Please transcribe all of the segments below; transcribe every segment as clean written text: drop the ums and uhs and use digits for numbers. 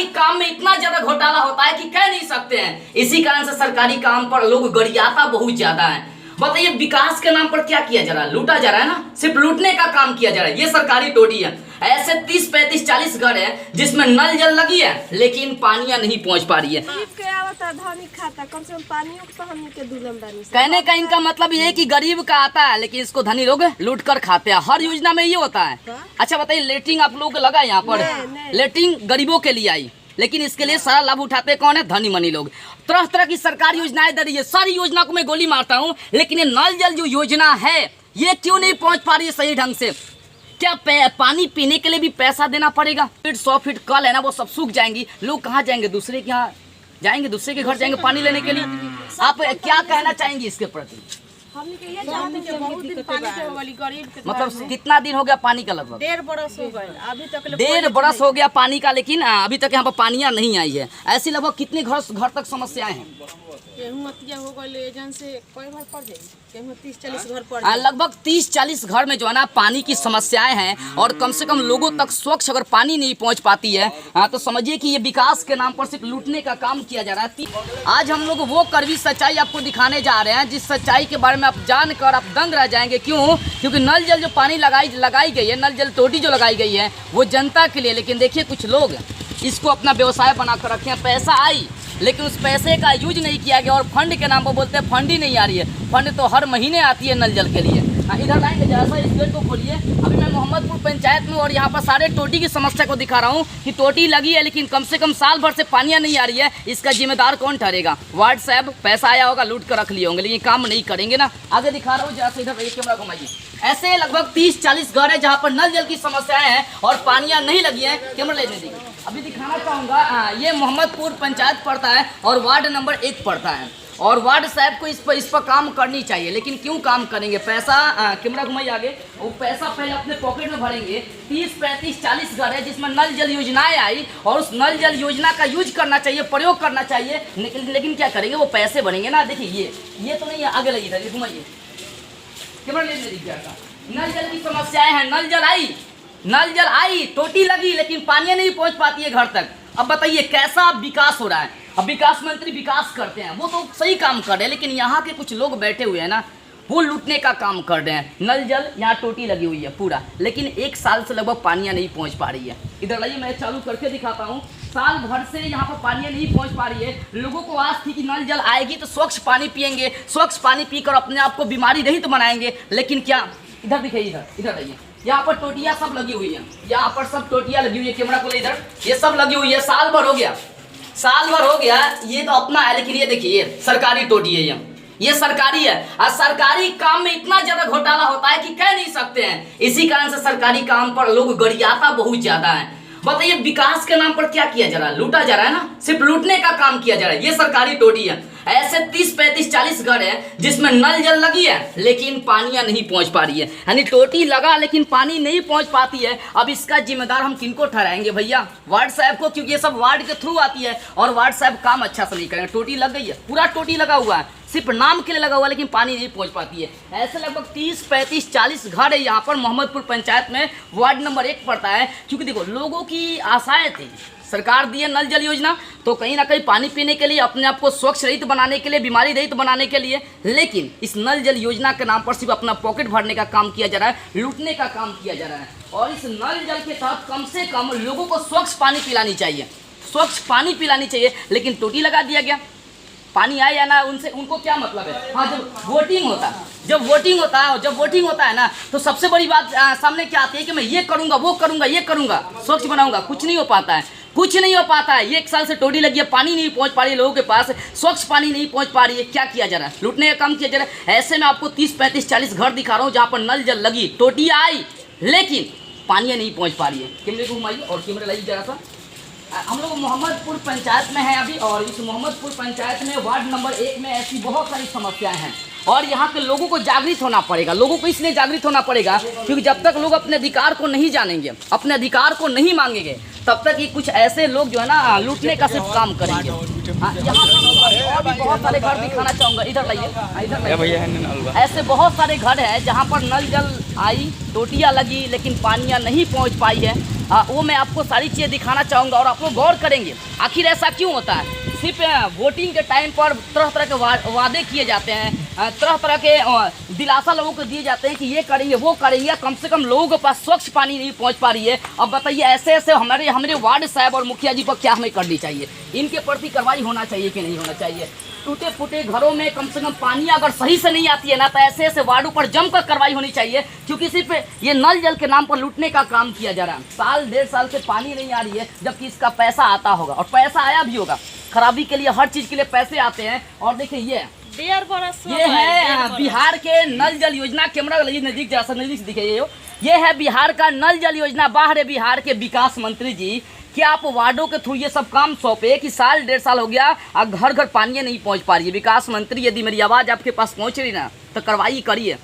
सरकारी काम में इतना ज्यादा घोटाला होता है कि कह नहीं सकते हैं। इसी कारण से सरकारी काम पर लोग गरियाता बहुत ज्यादा है। बताइए, विकास के नाम पर क्या किया जा रहा है? लूटा जा रहा है ना, सिर्फ लूटने का काम किया जा रहा है। ये सरकारी टोटी है। ऐसे 30, 35, 40 घर है जिसमें नल जल लगी है लेकिन पानियां नहीं पहुंच पा रही है। कहने का इनका मतलब ये है कि गरीब का आता है लेकिन इसको धनी लोग लूट कर खाते हैं। हर योजना में ये होता है। अच्छा बताइए, लेटरिन आप लोग लगा यहाँ पर? लेटरिन गरीबों के लिए आई, लेकिन इसके लिए सारा लाभ उठाते कौन है? धनी मनी लोग। तरह तरह की सरकारी योजनाएं दे रही है। सारी योजना को मैं गोली मारता हूँ, लेकिन ये नल जल जो योजना है ये क्यों नहीं पहुंच पा रही है सही ढंग से? क्या पानी पीने के लिए भी पैसा देना पड़ेगा? 100 फीट कल है ना, वो सब सूख जाएंगी। लोग कहाँ जाएंगे? दूसरे के यहाँ जाएंगे, दूसरे के घर जाएंगे पानी लेने के लिए। आप क्या कहना चाहेंगे इसके प्रति? मतलब कितना दिन हो गया पानी का? लगभग 1.5 बरस हो गए अभी तक। 1.5 बरस हो गया पानी का, लेकिन अभी तक यहाँ पर पानियां नहीं आई है। ऐसी लगभग कितने घर तक समस्याएं हैं? हो गए से कोई घर पड़ जाए, 30-40 घर पड़ लगभग 30-40 घर में जो है ना पानी की समस्याएं हैं। और कम से कम लोगों तक स्वच्छ अगर पानी नहीं पहुंच पाती है तो समझिए कि ये विकास के नाम पर सिर्फ लूटने का काम किया जा रहा है। आज हम लोग वो कड़वी सच्चाई आपको दिखाने जा रहे हैं जिस सच्चाई के बारे में आप जानकर आप दंग रह जाएंगे। क्यों? क्योंकि नल जल जो पानी लगाई गई है, नल जल टोटी जो लगाई गई है वो जनता के लिए। लेकिन देखिए, कुछ लोग इसको अपना व्यवसाय बना कर रखे हैं। पैसा आई लेकिन उस पैसे का यूज नहीं किया गया और फंड के नाम पर बोलते हैं फंड ही नहीं आ रही है। फंड तो हर महीने आती है नल जल के लिए। इधर लाएंगे जरा सा, इस गेट को खोलिए। अभी मैं मोहम्मदपुर पंचायत में और यहाँ पर सारे टोटी की समस्या को दिखा रहा हूँ कि टोटी लगी है लेकिन कम से कम साल भर से पानियाँ नहीं आ रही है। इसका जिम्मेदार कौन ठहरेगा? वार्ड साहब पैसा आया होगा, लूट कर रख लिए होंगे, लेकिन काम नहीं करेंगे ना। आगे दिखा रहा हूँ जरा सा, इधर कैमरा घुमाइए। ऐसे लगभग 30-40 घर है जहाँ पर नल जल की समस्याएं हैं और पानियाँ नहीं लगी है। कैमरा लेने दीजिए। अभी दिखाना चाहूँगा, ये मोहम्मदपुर पंचायत पड़ता है और वार्ड नंबर 1 पड़ता है। और वार्ड साहब को इस पर काम करनी चाहिए, लेकिन क्यों काम करेंगे? पैसा कैमरा घुमाइए आगे। वो पैसा पहले अपने पॉकेट में भरेंगे। 30, 35, 40 घर है जिसमें नल जल योजनाएं आई और उस नल जल योजना का यूज करना चाहिए, प्रयोग करना चाहिए। लेकिन क्या करेंगे? वो पैसे बनेंगे ना। देखिए ये तो नहीं है, आगे लगी था, ये घुमाइए। कैमरा ले लीजिए। नल जल की समस्याएं हैं। नल जल आई, टोटी लगी, लेकिन पानी नहीं पहुंच पाती है घर तक। अब बताइए कैसा विकास हो रहा है? अब विकास मंत्री विकास करते हैं, वो तो सही काम कर रहे हैं, लेकिन यहाँ के कुछ लोग बैठे हुए हैं ना, वो लूटने का काम कर रहे हैं। नल जल यहाँ टोटी लगी हुई है पूरा, लेकिन 1 साल से लगभग पानियाँ नहीं पहुँच पा रही है। इधर लाइए, मैं चालू करके दिखाता हूँ। साल भर से यहाँ पर पानी नहीं पहुँच पा रही है। लोगों को आस थी कि नल जल आएगी तो स्वच्छ पानी पियेंगे, स्वच्छ पानी पीकर अपने आप को बीमारी रहित बनाएंगे। लेकिन क्या? इधर दिखाइए, इधर आइए। यहाँ पर टोटियाँ सब लगी हुई हैं, यहाँ पर सब टोटियाँ लगी हुई है। कैमरा को ले इधर, ये सब लगी हुई है। साल भर हो गया ये तो अपना है, लेकिन ये देखिए सरकारी टोटी है। ये सरकारी है और सरकारी काम में इतना ज्यादा घोटाला होता है कि कह नहीं सकते हैं। इसी कारण से सरकारी काम पर लोग गरियाता बहुत ज्यादा है। बताइए, विकास के नाम पर क्या किया जा रहा है? लूटा जा रहा है ना, सिर्फ लूटने का काम किया जा रहा है। ये सरकारी टोटी है। ऐसे 30, 35, 40 घर है जिसमें नल जल लगी है लेकिन पानियां नहीं पहुंच पा रही है। यानी टोटी लगा लेकिन पानी नहीं पहुंच पाती है। अब इसका जिम्मेदार हम किनको ठहराएंगे भैया? वार्ड साहब को, क्योंकि ये सब वार्ड के थ्रू आती है और वार्ड साहब काम अच्छा से नहीं करेंगे। टोटी लग गई है, पूरा टोटी लगा हुआ है, सिर्फ नाम के लिए लगा हुआ है, लेकिन पानी नहीं पहुंच पाती है। ऐसे लगभग 30, 35, 40 घर है यहाँ पर मोहम्मदपुर पंचायत में, वार्ड नंबर 1 पड़ता है। क्योंकि देखो, लोगों की आशाएं थी, सरकार दी है नल जल योजना तो कहीं ना कहीं पानी पीने के लिए, अपने आप को स्वच्छ रहित बनाने के लिए, बीमारी रहित बनाने के लिए। लेकिन इस नल जल योजना के नाम पर सिर्फ अपना पॉकेट भरने का काम किया जा रहा है, लूटने का काम किया जा रहा है। और इस नल जल के तहत कम से कम लोगों को स्वच्छ पानी पिलानी चाहिए, स्वच्छ पानी पिलानी चाहिए, लेकिन टोटी लगा दिया गया। पानी आए या ना, उनको क्या मतलब है? हाँ, जब वोटिंग होता है ना, तो सबसे बड़ी बात सामने क्या आती है कि मैं ये करूँगा, वो करूँगा, ये करूँगा, स्वच्छ बनाऊँगा। कुछ नहीं हो पाता है। ये 1 साल से टोटी लगी है, पानी नहीं पहुँच पा रही है लोगों के पास, स्वच्छ पानी नहीं पहुँच पा रही है। क्या किया जा रहा है? लूटने का काम किया जा रहा है। ऐसे में आपको 30, 35, 40 घर दिखा रहा हूँ जहाँ पर नल जल लगी, टोटियाँ आई, लेकिन पानी नहीं पहुँच पा रही है। कैमरे को घुमाइए और कैमरा लाइए जरा सा। हम लोग मोहम्मदपुर पंचायत में हैं अभी, और इस मोहम्मदपुर पंचायत में वार्ड नंबर 1 में ऐसी बहुत सारी समस्याएं हैं और यहाँ के लोगों को जागृत होना पड़ेगा। लोगों को इसलिए जागृत होना पड़ेगा क्योंकि जब तक लोग अपने अधिकार को नहीं जानेंगे, अपने अधिकार को नहीं मांगेंगे, तब तक ये कुछ ऐसे लोग जो है ना लूटने का सिर्फ काम करेंगे। यहाँ और भी बहुत सारे घर दिखाना चाहूँगा, इधर लाइए, इधर लाइए। ऐसे बहुत सारे घर हैं जहाँ पर नल जल आई, टोटियाँ लगी, लेकिन पानियाँ नहीं पहुँच पाई है। वो मैं आपको सारी चीज़ें दिखाना चाहूँगा और आप लोग गौर करेंगे आखिर ऐसा क्यों होता है। सिर्फ वोटिंग के टाइम पर तरह तरह के वादे किए जाते हैं, तरह तरह के दिलासा लोगों को दिए जाते हैं कि ये करेंगे वो करेंगे, कम से कम लोगों के पास स्वच्छ पानी नहीं पहुंच पा रही है। अब बताइए ऐसे ऐसे हमारे वार्ड साहब और मुखिया जी पर क्या हमें करनी चाहिए, इनके प्रति कार्रवाई होना चाहिए कि नहीं होना चाहिए। टूटे फूटे घरों में कम से कम पानी अगर सही से नहीं आती है ना, तो ऐसे ऐसे वार्डों पर जमकर कार्रवाई होनी चाहिए, क्योंकि सिर्फ ये नल जल के नाम पर लूटने का काम किया जा रहा है। साल 1.5 साल से पानी नहीं आ रही है, जबकि इसका पैसा आता होगा और पैसा आया भी होगा। खराबी के लिए हर चीज के लिए पैसे आते हैं। और देखिए ये है बिहार के नल जल योजना। कैमरा नजदीक जरा सा नजदीक से दिखे, ये है बिहार का नल जल योजना। बाहर बिहार के विकास मंत्री जी, क्या आप वार्डों के थ्रू ये सब काम सौंपे कि साल 1.5 साल हो गया अब घर घर पानी नहीं पहुंच पा रही है। विकास मंत्री, यदि मेरी आवाज़ आपके पास पहुंच रही ना, तो कार्रवाई करिए।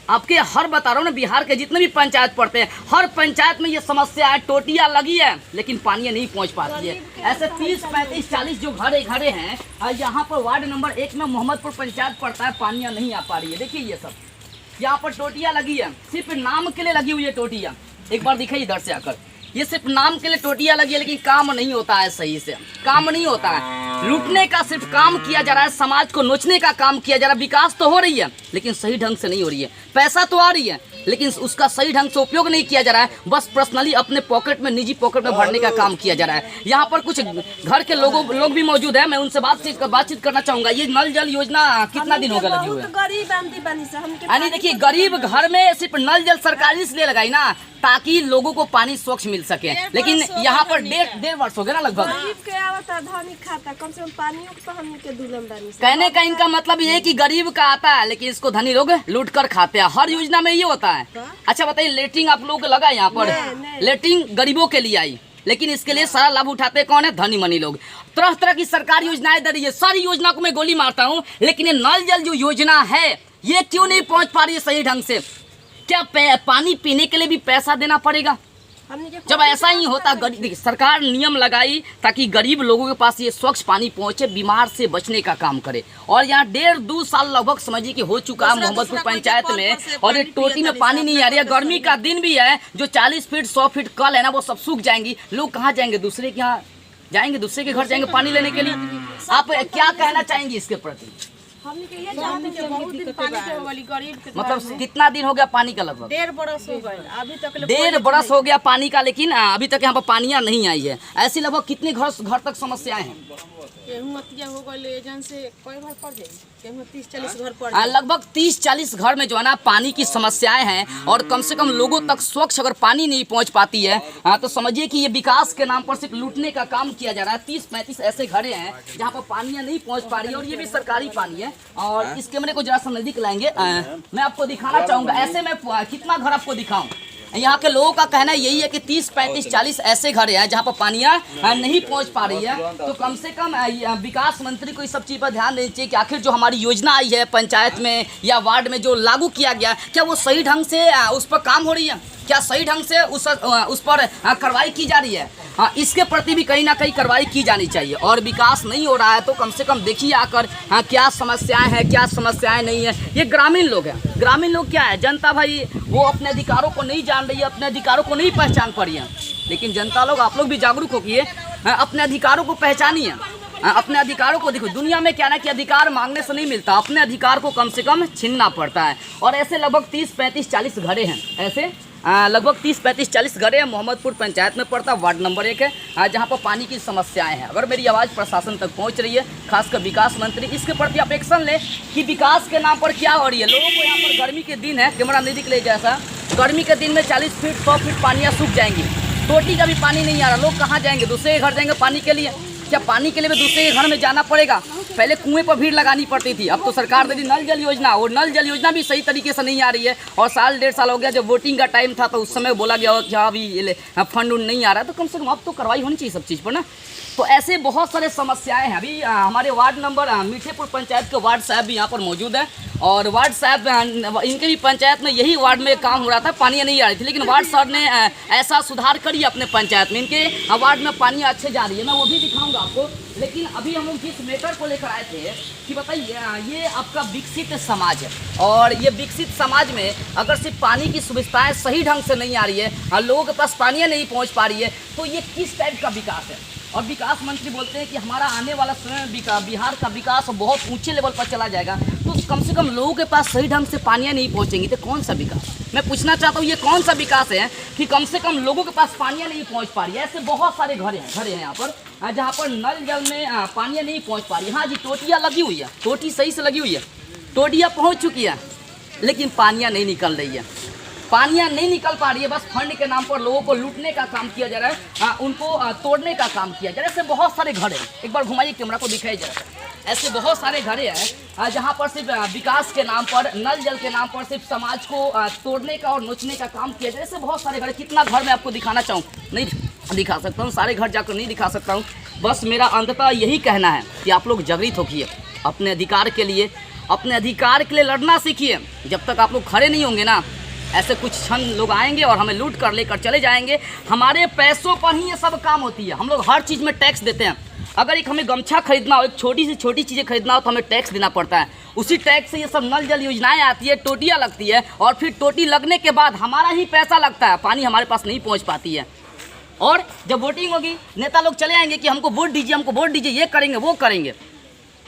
आपके हर बता रहा हूँ ना, बिहार के जितने भी पंचायत पड़ते हैं, हर पंचायत में ये समस्या है, टोटियाँ लगी है लेकिन पानी नहीं पहुंच पाती है। ऐसे 30, 35, 40 जो घरे हैं, यहाँ पर वार्ड नंबर 1 में मोहम्मदपुर पंचायत पड़ता है, पानियाँ नहीं आ पा रही है। देखिए ये सब यहाँ पर टोटियाँ लगी है, सिर्फ नाम के लिए लगी हुई है टोटियाँ। एक बार दिखाइए इधर से आकर, ये सिर्फ नाम के लिए टोटियाँ लगी है, लेकिन काम नहीं होता है, सही से काम नहीं होता है। लूटने का सिर्फ काम किया जा रहा है, समाज को नोचने का काम किया जा रहा है। विकास तो हो रही है लेकिन सही ढंग से नहीं हो रही है। पैसा तो आ रही है लेकिन उसका सही ढंग से उपयोग नहीं किया जा रहा है। बस पर्सनली अपने पॉकेट में, निजी पॉकेट में भरने का काम किया जा रहा है। यहाँ पर कुछ घर के लोग भी मौजूद है, मैं उनसे बातचीत करना चाहूँगा। ये नल जल योजना कितना दिन हो गया लगी हुई है? यानी देखिए, गरीब घर में सिर्फ नल जल सरकार इसलिए लगाई ना ताकि लोगों को पानी स्वच्छ मिल सके, लेकिन यहाँ पर 1.5 वर्ष हो गया ना लगभग। कहने का इनका मतलब ये है कि गरीब का आता है लेकिन इसको धनी लोग लूट कर खाते हैं। हर योजना में ये होता है। अच्छा बताइए, लेटरिन आप लोगों को लगा यहाँ पर? लेटरिन गरीबों के लिए आई, लेकिन इसके लिए सारा लाभ उठाते कौन है? धनी मनी लोग। तरह तरह की सरकार योजनाएं दे रही है, सारी योजना को मैं गोली मारता हूँ, लेकिन ये नल जल जो योजना है ये क्यों नहीं पहुँच पा रही है सही ढंग से? क्या पानी पीने के लिए भी पैसा देना पड़ेगा? जब ऐसा ही होता, सरकार नियम लगाई ताकि गरीब लोगों के पास ये स्वच्छ पानी पहुंचे, बीमार से बचने का काम करे। और यहाँ 1.5-2 साल लगभग समझिए कि हो चुका है मोहम्मदपुर पंचायत में, और ये टोटी में पानी नहीं आ रही है। गर्मी का दिन भी है, जो 40 फीट 100 फीट कल है ना, वो सब सूख जाएंगी। लोग कहाँ जाएंगे? दूसरे के यहाँ जाएंगे, दूसरे के घर जाएंगे पानी लेने के लिए। आप क्या कहना चाहेंगे इसके प्रति? मतलब कितना दिन हो गया पानी का? लगभग 1.5 बरस हो गए, अभी तक 1.5 बरस हो गया पानी का, लेकिन अभी तक यहाँ पर पानियाँ नहीं आई है। ऐसी लगभग कितने घर तक समस्याएं हैं? हो गए से कई घर पड़ जाए, 30-40 घर पड़ लगभग 30-40 घर में जो है ना पानी की समस्याएं हैं, और कम से कम लोगों तक स्वच्छ अगर पानी नहीं पहुंच पाती है तो समझिए कि ये विकास के नाम पर सिर्फ लूटने का काम किया जा रहा है। 30-35 ऐसे घरे हैं जहां पर पानियां नहीं पहुंच पा रही है, और ये भी सरकारी पानी है। और इस कैमरे को जरा सा नजदीक लाएंगे, मैं आपको दिखाना चाहूंगा। ऐसे में कितना घर आपको दिखाऊं? यहाँ के लोगों का कहना यही है कि 30, 35, 40 ऐसे घर हैं जहाँ पर पानियाँ नहीं पहुँच पा रही है। तो कम से कम विकास मंत्री को इस सब चीज़ पर ध्यान देना चाहिए कि आखिर जो हमारी योजना आई है पंचायत में या वार्ड में जो लागू किया गया, क्या वो सही ढंग से उस पर काम हो रही है? क्या सही ढंग से उस पर कार्रवाई की जा रही है? इसके प्रति भी कहीं ना कहीं कार्रवाई की जानी चाहिए। और विकास नहीं हो रहा है तो कम से कम देखिए आकर क्या समस्याएं हैं, क्या समस्याएं नहीं है। ये ग्रामीण लोग हैं। ग्रामीण लोग क्या है? जनता भाई वो अपने अधिकारों को नहीं जान रही है, अपने अधिकारों को नहीं पहचान पा रही है। लेकिन जनता लोग, आप लोग भी जागरूक होइए, अपने अधिकारों को पहचानिए, अपने अधिकारों को देखो। दुनिया में क्या ना कि अधिकार मांगने से नहीं मिलता, अपने अधिकार को कम से कम छीनना पड़ता है। और ऐसे लगभग 30, 35, 40 घरे हैं, ऐसे लगभग 30, 35, 40 घरे हैं। मोहम्मदपुर पंचायत में पड़ता वार्ड नंबर 1 है, जहाँ पर पानी की समस्याएं हैं। अगर मेरी आवाज़ प्रशासन तक पहुँच रही है, खासकर विकास मंत्री, इसके प्रति आप एक्शन लें कि विकास के नाम पर क्या हो रही है। लोगों को यहाँ पर गर्मी के दिन है, कैमरा नहीं दिख ले जैसा, गर्मी के दिन में 40 फीट 100 फीट पानियाँ सूख जाएंगी। टोटी का भी पानी नहीं आ रहा, लोग कहाँ जाएंगे? दूसरे के घर जाएंगे पानी के लिए। क्या पानी के लिए भी दूसरे के घर में जाना पड़ेगा? पहले कुएं पर भीड़ लगानी पड़ती थी, अब तो सरकार दे दी नल जल योजना, और नल जल योजना भी सही तरीके से नहीं आ रही है। और साल 1.5 साल हो गया, जब वोटिंग का टाइम था तो उस समय बोला गया कि हाँ अभी फंड नहीं आ रहा है, तो कम से कम अब तो कार्रवाई होनी चाहिए सब चीज़ पर ना। तो ऐसे बहुत सारे समस्याएं हैं। अभी हमारे वार्ड नंबर मीठेपुर पंचायत के वार्ड साहब भी यहाँ पर मौजूद हैं, और वार्ड साहब इनके भी पंचायत में यही वार्ड में काम हो रहा था, पानी नहीं आ रही थी, लेकिन वार्ड साहब ने ऐसा सुधार करिए अपने पंचायत में, इनके वार्ड में पानी अच्छे जा रही है। मैं वो भी दिखाऊंगा आपको। लेकिन अभी हम लोग जिस मैटर को लेकर आए थे कि बताइए, ये आपका विकसित समाज है, और ये विकसित समाज में अगर सिर्फ पानी की सुविधाएं सही ढंग से नहीं आ रही है, लोगों के पास पानी नहीं पहुंच पा रही है, तो ये किस टाइप का विकास है। और विकास मंत्री बोलते हैं कि हमारा आने वाला समय में बिहार का विकास बहुत ऊंचे लेवल पर चला जाएगा, तो कम से कम लोगों के पास सही ढंग से पानियाँ नहीं पहुंचेंगी, तो कौन सा विकास। मैं पूछना चाहता हूँ, ये कौन सा विकास है कि कम से कम लोगों के पास पानियाँ नहीं पहुँच पा रही है। ऐसे बहुत सारे घर हैं यहाँ पर जहाँ पर नल जल में पानियाँ नहीं पहुँच पा रही। हाँ जी, टोटियाँ लगी हुई है, टोटी सही से लगी हुई है, टोटियाँ पहुँच चुकी है, लेकिन पानियाँ नहीं निकल रही है, पानियाँ नहीं निकल पा रही है। बस फंड के नाम पर लोगों को लूटने का काम किया जा रहा है, उनको तोड़ने का काम किया जा रहा है। ऐसे बहुत सारे घर हैं, एक बार घुमाइए कैमरा को, दिखाई जा रहा है। ऐसे बहुत सारे घर हैं जहाँ पर सिर्फ विकास के नाम पर, नल जल के नाम पर सिर्फ समाज को तोड़ने का और नोचने का काम किया जा रहा है। ऐसे बहुत सारे घर, कितना घर मैं आपको दिखाना चाहूँ, नहीं दिखा सकता हूँ, सारे घर जाकर नहीं दिखा सकता हूँ। बस मेरा अंततः यही कहना है कि आप लोग जागृत होइए, अपने अधिकार के लिए, अपने अधिकार के लिए लड़ना सीखिए। जब तक आप लोग खड़े नहीं होंगे ना, ऐसे कुछ क्षण लोग आएंगे और हमें लूट कर लेकर चले जाएंगे। हमारे पैसों पर ही ये सब काम होती है। हम लोग हर चीज़ में टैक्स देते हैं। अगर एक हमें गमछा खरीदना हो, एक छोटी से छोटी चीज़ें खरीदना हो, तो हमें टैक्स देना पड़ता है। उसी टैक्स से ये सब नल जल योजनाएं आती है, टोटियाँ लगती है, और फिर टोटी लगने के बाद हमारा ही पैसा लगता है, पानी हमारे पास नहीं पहुँच पाती है। और जब वोटिंग होगी, नेता लोग चले आएंगे कि हमको वोट दीजिए, हमको वोट दीजिए, ये करेंगे वो करेंगे,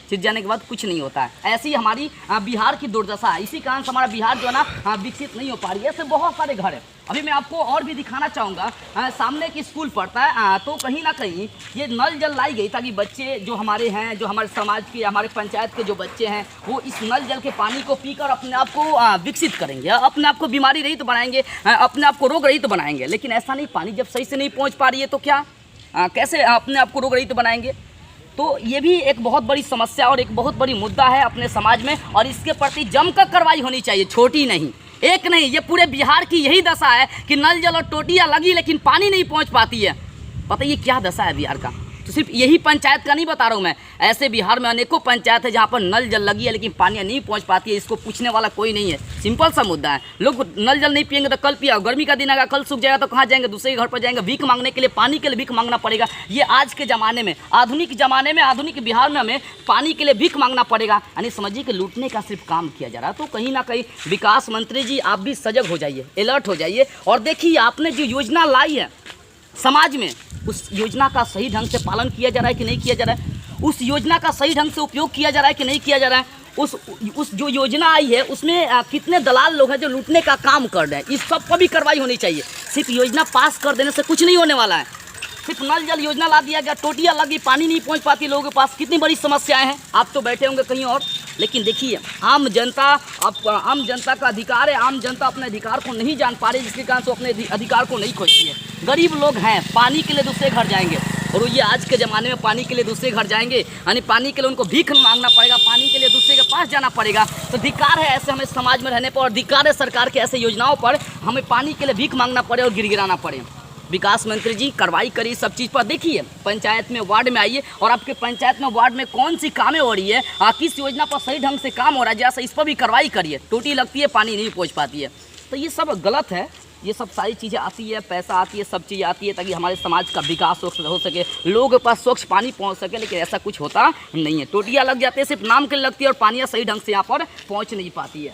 फिर जाने के बाद कुछ नहीं होता है। ऐसी हमारी बिहार की दुर्दशा है। इसी कारण से हमारा बिहार जो है ना विकसित नहीं हो पा रही है। ऐसे बहुत सारे घर हैं। अभी मैं आपको और भी दिखाना चाहूँगा। सामने एक स्कूल पड़ता है, तो कहीं ना कहीं ये नल जल लाई गई ताकि बच्चे जो हमारे हैं, जो हमारे समाज के, हमारे पंचायत के जो बच्चे हैं, वो इस नल जल के पानी को पीकर अपने आप को विकसित करेंगे, अपने आप को बीमारी रहित बनाएंगे, अपने आप को रोग रहित बनाएंगे। लेकिन ऐसा नहीं, पानी जब सही से नहीं पहुँच पा रही है तो क्या कैसे अपने आप को रोग रहित बनाएंगे। तो ये भी एक बहुत बड़ी समस्या और एक बहुत बड़ी मुद्दा है अपने समाज में, और इसके प्रति जमकर कार्रवाई होनी चाहिए, छोटी नहीं, एक नहीं। ये पूरे बिहार की यही दशा है कि नल जल और टोटियाँ लगी लेकिन पानी नहीं पहुंच पाती है। पता ये क्या दशा है बिहार का। तो सिर्फ यही पंचायत का नहीं बता रहा हूँ मैं, ऐसे बिहार में अनेकों पंचायत है जहाँ पर नल जल लगी है लेकिन पानी नहीं पहुँच पाती है। इसको पूछने वाला कोई नहीं है, सिंपल सा मुद्दा है। लोग नल जल नहीं पियेंगे तो कल पिया, गर्मी का दिन आएगा, कल सूख जाएगा तो कहाँ जाएंगे, दूसरे के घर पर जाएंगे, भीख मांगने के लिए, पानी के लिए भीख मांगना पड़ेगा। ये आज के ज़माने में, आधुनिक ज़माने में, आधुनिक बिहार में हमें पानी के लिए भीख मांगना पड़ेगा। यानी समझिए कि लूटने का सिर्फ काम किया जा रहा है। तो कहीं ना कहीं विकास मंत्री जी, आप भी सजग हो जाइए, अलर्ट हो जाइए, और देखिए आपने जो योजना लाई है समाज में, उस योजना का सही ढंग से पालन किया जा रहा है कि नहीं किया जा रहा है, उस योजना का सही ढंग से उपयोग किया जा रहा है कि नहीं किया जा रहा है। उस जो योजना आई है उसमें कितने दलाल लोग हैं जो लूटने का काम कर रहे हैं, इस सब पर भी कार्रवाई होनी चाहिए। सिर्फ योजना पास कर देने से कुछ नहीं होने वाला है। सिर्फ नल जल योजना ला दिया गया, टोटियाँ लगी, पानी नहीं पहुंच पाती लोगों के पास, कितनी बड़ी समस्याएं हैं। आप तो बैठे होंगे कहीं और, लेकिन देखिए आम जनता, आम जनता का अधिकार है, आम जनता अपने अधिकार को नहीं जान पा रही, जिसके कारण से अपने अधिकार को नहीं खोजती है। गरीब लोग हैं, पानी के लिए दूसरे घर जाएंगे, और ये आज के ज़माने में पानी के लिए दूसरे घर जाएंगे, यानी पानी के लिए उनको भीख मांगना पड़ेगा, पानी के लिए दूसरे के पास जाना पड़ेगा। तो धिक्कार है ऐसे हमें समाज में रहने पर, और धिक्कार है सरकार के ऐसे योजनाओं पर हमें पानी के लिए भीख मांगना पड़े और गिड़गिड़ाना पड़े। विकास मंत्री जी कार्रवाई करिए सब चीज़ पर। देखिए पंचायत में, वार्ड में आइए, और आपके पंचायत में, वार्ड में कौन सी कामें हो रही है, किस योजना पर सही ढंग से काम हो रहा है, जैसा इस पर भी कार्रवाई करिए। टूटी लगती है, पानी नहीं पहुंच पाती है, तो ये सब गलत है। ये सब सारी चीज़ें आती है, पैसा आती है, सब चीज़ें आती है ताकि हमारे समाज का विकास हो सके, लोगों के पास स्वच्छ पानी पहुंच सके, लेकिन ऐसा कुछ होता नहीं है। टोटियाँ लग जाती है, सिर्फ नाम के लिए लगती है, और पानियाँ सही ढंग से यहाँ पर पहुँच नहीं पाती है।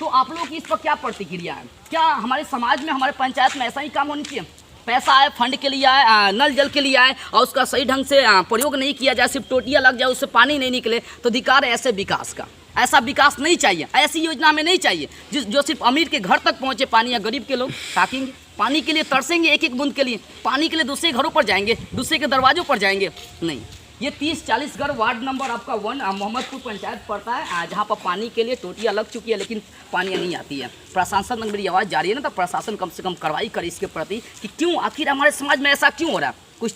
तो आप लोग की इस पर क्या प्रतिक्रिया है? क्या हमारे समाज में, हमारे पंचायत में ऐसा ही काम होना चाहिए? पैसा आए, फंड के लिए आए, नल जल के लिए आए, और उसका सही ढंग से प्रयोग नहीं किया जाए, सिर्फ टोटियाँ लग जाए, उससे पानी नहीं निकले, तो धिक्कार है ऐसे विकास का। ऐसा विकास नहीं चाहिए, ऐसी योजना हमें नहीं चाहिए जो सिर्फ अमीर के घर तक पहुँचे पानी, या गरीब के लोग ताकेंगे, पानी के लिए तरसेंगे, एक एक बूंद के लिए, पानी के लिए दूसरे घरों पर जाएंगे, दूसरे के दरवाजों पर जाएंगे, नहीं। ये 30-40 घर, वार्ड नंबर आपका 1 मोहम्मदपुर पंचायत पड़ता है, जहाँ पर पानी के लिए टोटियाँ लग चुकी है लेकिन पानी नहीं आती है। प्रशासन तक मेरी आवाज़ जा रही है ना, तो प्रशासन कम से कम कार्रवाई करे इसके प्रति कि क्यों, आखिर हमारे समाज में ऐसा क्यों हो रहा है। कुछ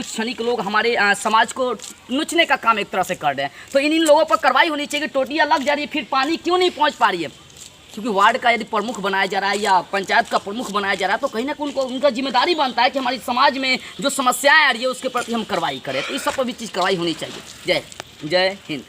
क्षणिक लोग हमारे समाज को नोचने का काम एक तरह से कर रहे हैं। तो इन लोगों पर कार्रवाई होनी चाहिए कि टोटियाँ लग जा रही है, फिर पानी क्यों नहीं पहुँच पा रही है। क्योंकि वार्ड का यदि प्रमुख बनाया जा रहा है या पंचायत का प्रमुख बनाया जा रहा है, तो कहीं ना कहीं उनका जिम्मेदारी बनता है कि हमारी समाज में जो समस्याएं आ रही है उसके प्रति हम कार्रवाई करें। तो इस सब पर भी चीज़ कार्रवाई होनी चाहिए। जय हिंद।